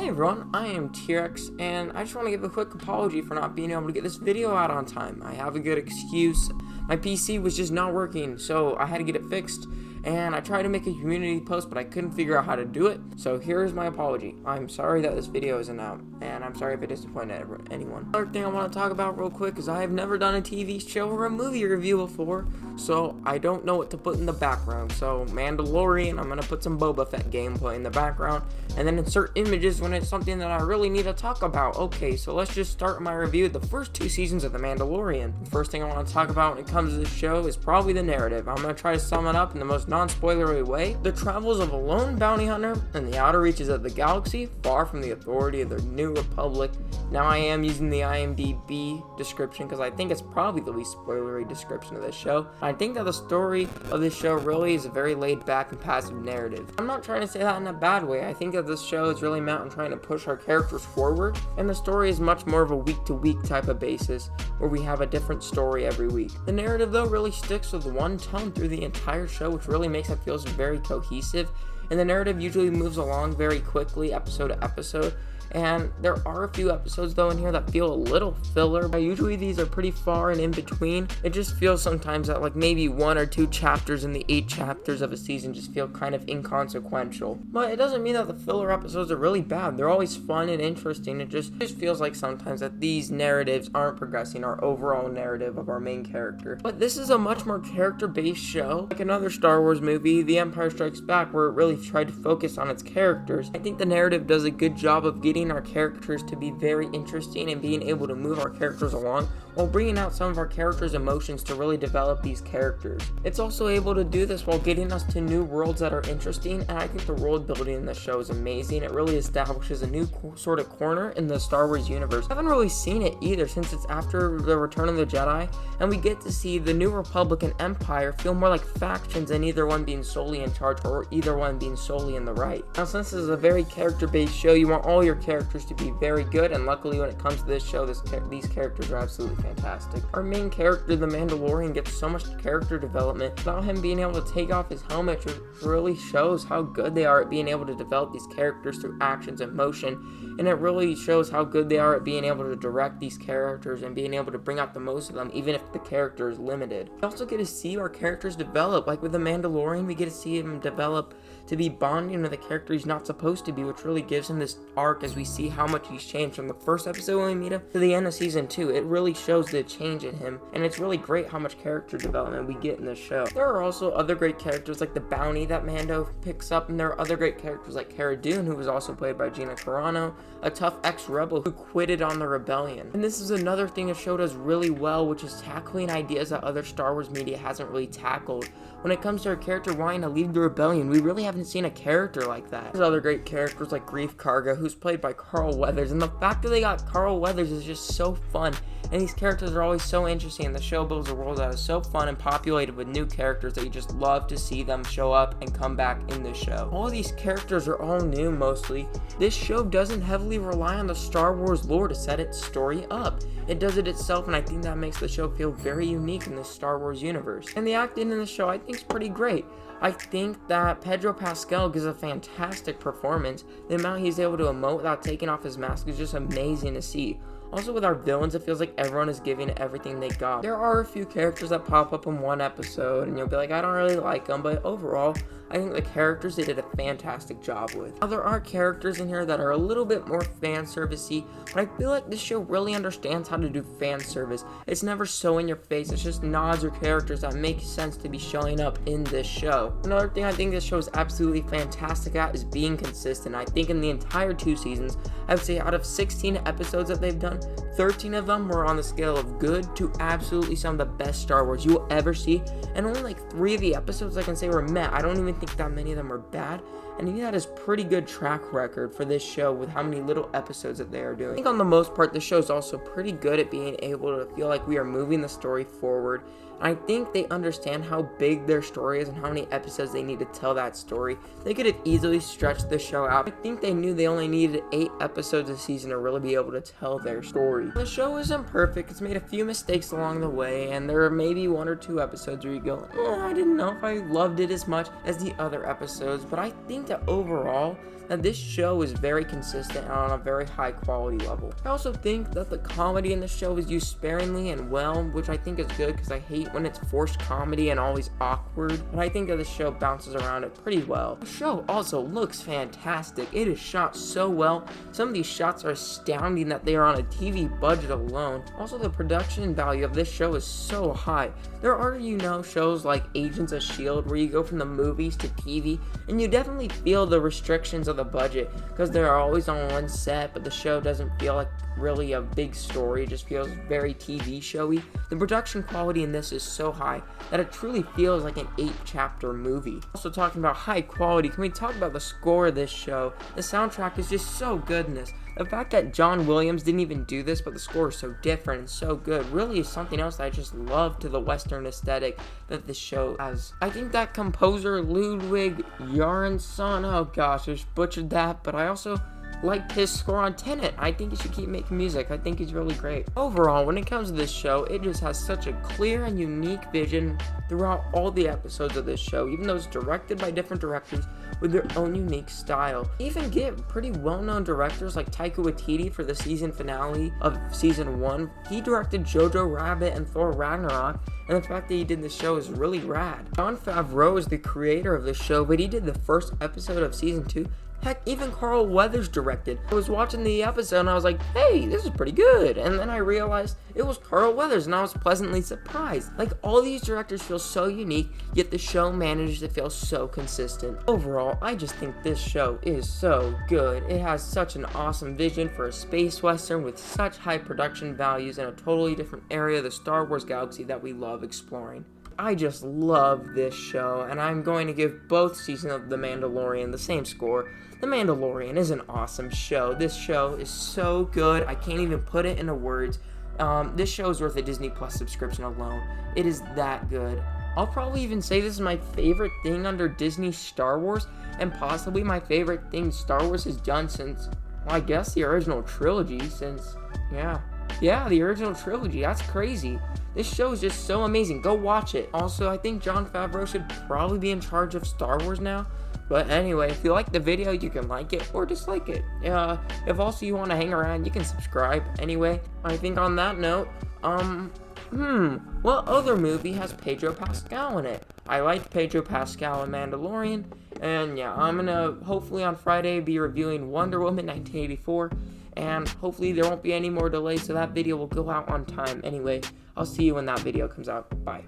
everyone, I am T-Rex, and I just want to give a quick apology for not being able to get this video out on time. I have a good excuse. My PC was just not working, so I had to get it fixed, and I tried to make a community post, but I couldn't figure out how to do it, so here's my apology. I'm sorry that this video isn't out, and I'm sorry if it disappointed anyone. Another thing I want to talk about real quick is I have never done a TV show or a movie review before, so I don't know what to put in the background. So Mandalorian, I'm going to put some Boba Fett gameplay in the background, and then insert images when it's something that I really need to talk about. Okay, so let's just start my review of the first 2 seasons of The Mandalorian. The first thing I want to talk about when it comes to this show is probably the narrative. I'm going to try to sum it up in the most non-spoilery way. The travels of a lone bounty hunter in the outer reaches of the galaxy, far from the authority of the New Republic. Now I am using the IMDb description because I think it's probably the least spoilery description of this show. I think that the story of this show really is a very laid back and passive narrative. I'm not trying to say that in a bad way. I think that this show is really meant on trying to push our characters forward, and the story is much more of a week-to-week type of basis where we have a different story every week. The narrative though really sticks with one tone through the entire show, which really makes it feel very cohesive, and the narrative usually moves along very quickly episode to episode. And there are a few episodes though in here that feel a little filler, but usually these are pretty far and in between. It just feels sometimes that like maybe 1 or 2 chapters in the 8 chapters of a season just feel kind of inconsequential. But it doesn't mean that the filler episodes are really bad. They're always fun and interesting. It just feels like sometimes that these narratives aren't progressing our overall narrative of our main character. But this is a much more character-based show, like another Star Wars movie, The Empire Strikes Back, where it really tried to focus on its characters. I think the narrative does a good job of getting our characters to be very interesting and being able to move our characters along while bringing out some of our characters' emotions to really develop these characters. It's also able to do this while getting us to new worlds that are interesting, and I think the world building in this show is amazing. It really establishes a new sort of corner in the Star Wars universe. I haven't really seen it either since it's after the Return of the Jedi, and we get to see the New Republic and Empire feel more like factions than either one being solely in charge or either one being solely in the right. Now, since this is a very character-based show, you want all your characters to be very good, and luckily when it comes to this show, these characters are absolutely fantastic. Our main character, the Mandalorian, gets so much character development. Without him being able to take off his helmet, it really shows how good they are at being able to develop these characters through actions and motion, and it really shows how good they are at being able to direct these characters and being able to bring out the most of them, even if the character is limited. We also get to see our characters develop. Like with the Mandalorian, we get to see him develop to be bonding with a character he's not supposed to be, which really gives him this arc as we see how much he's changed from the first episode when we meet him to the end of season 2. It really shows the change in him, and it's really great how much character development we get in this show. There are also other great characters like the bounty that Mando picks up, and there are other great characters like Cara Dune, who was also played by Gina Carano, a tough ex-rebel who quitted on the rebellion. And this is another thing the show does really well, which is tackling ideas that other Star Wars media hasn't really tackled. When it comes to a character wanting to leave the rebellion, we really haven't seen a character like that. There's other great characters like Grief Karga, who's played by Carl Weathers, and the fact that they got Carl Weathers is just so fun, and these characters are always so interesting, and the show builds a world that is so fun and populated with new characters that you just love to see them show up and come back in the show. All these characters are all new mostly. This show doesn't heavily rely on the Star Wars lore to set its story up. It does it itself, and I think that makes the show feel very unique in the Star Wars universe. And the acting in the show I think is pretty great. I think that Pedro Pascal gives a fantastic performance. The amount he's able to emote without taking off his mask is just amazing to see. Also with our villains, it feels like everyone is giving everything they got. There are a few characters that pop up in one episode and you'll be like, I don't really like them, but overall, I think the characters they did a fantastic job with. Now, there are characters in here that are a little bit more fan servicey, but I feel like this show really understands how to do fan service. It's never so in your face, it's just nods or characters that make sense to be showing up in this show. Another thing I think this show is absolutely fantastic at is being consistent. I think in the entire 2 seasons, I would say out of 16 episodes that they've done, 13 of them were on the scale of good to absolutely some of the best Star Wars you will ever see, and only like 3 of the episodes I can say were meh. I don't even think that many of them are bad, and I think that is pretty good track record for this show with how many little episodes that they are doing. I think on the most part, the show is also pretty good at being able to feel like we are moving the story forward. I think they understand how big their story is and how many episodes they need to tell that story. They could have easily stretched the show out. I think they knew they only needed 8 episodes a season to really be able to tell their story. The show isn't perfect. It's made a few mistakes along the way, and there are maybe 1 or 2 episodes where you go, I didn't know if I loved it as much as the other episodes, but I think that overall, that this show is very consistent and on a very high quality level. I also think that the comedy in the show is used sparingly and well, which I think is good because I hate when it's forced comedy and always awkward, but I think that the show bounces around it pretty well. The show also looks fantastic. It is shot so well. Some of these shots are astounding that they are on a TV budget alone. Also, the production value of this show is so high. There are, shows like Agents of S.H.I.E.L.D. where you go from the movies to TV, and you definitely feel the restrictions of the budget because they're always on one set, but the show doesn't feel like really a big story. It just feels very TV showy. The production quality in this is so high that it truly feels like an 8-chapter movie. Also, talking about high quality, can we talk about the score of this show? The soundtrack is just so good in this. The fact that John Williams didn't even do this, but the score is so different and so good, really is something else that I just love to the Western aesthetic that this show has. I think that composer Ludwig Göransson, oh gosh, I just butchered that, but I also liked his score on Tenet. I think he should keep making music. I think he's really great. Overall, when it comes to this show, it just has such a clear and unique vision throughout all the episodes of this show, even though it's directed by different directors with their own unique style. Even get pretty well-known directors like Taika Waititi for the season finale of season 1. He directed Jojo Rabbit and Thor Ragnarok, and the fact that he did the show is really rad. Jon Favreau is the creator of the show, but he did the first episode of season 2. Heck, even Carl Weathers directed. I was watching the episode and I was like, hey, this is pretty good. And then I realized it was Carl Weathers and I was pleasantly surprised. Like, all these directors feel so unique, yet the show manages to feel so consistent. Overall, I just think this show is so good. It has such an awesome vision for a space western with such high production values in a totally different area of the Star Wars galaxy that we love exploring. I just love this show, and I'm going to give both seasons of The Mandalorian the same score. The Mandalorian is an awesome show. This show is so good, I can't even put it into words. This show is worth a Disney Plus subscription alone. It is that good. I'll probably even say this is my favorite thing under Disney Star Wars, and possibly my favorite thing Star Wars has done since, well, I guess the original trilogy, the original trilogy. That's crazy. This show is just so amazing. Go watch it. Also, I think Jon Favreau should probably be in charge of Star Wars now. But anyway, if you like the video, you can like it or dislike it. If also you want to hang around, you can subscribe. Anyway, I think on that note, what other movie has Pedro Pascal in it? I liked Pedro Pascal in Mandalorian. And yeah, I'm gonna hopefully on Friday be reviewing Wonder Woman 1984. And hopefully there won't be any more delays, so that video will go out on time. Anyway, I'll see you when that video comes out. Bye.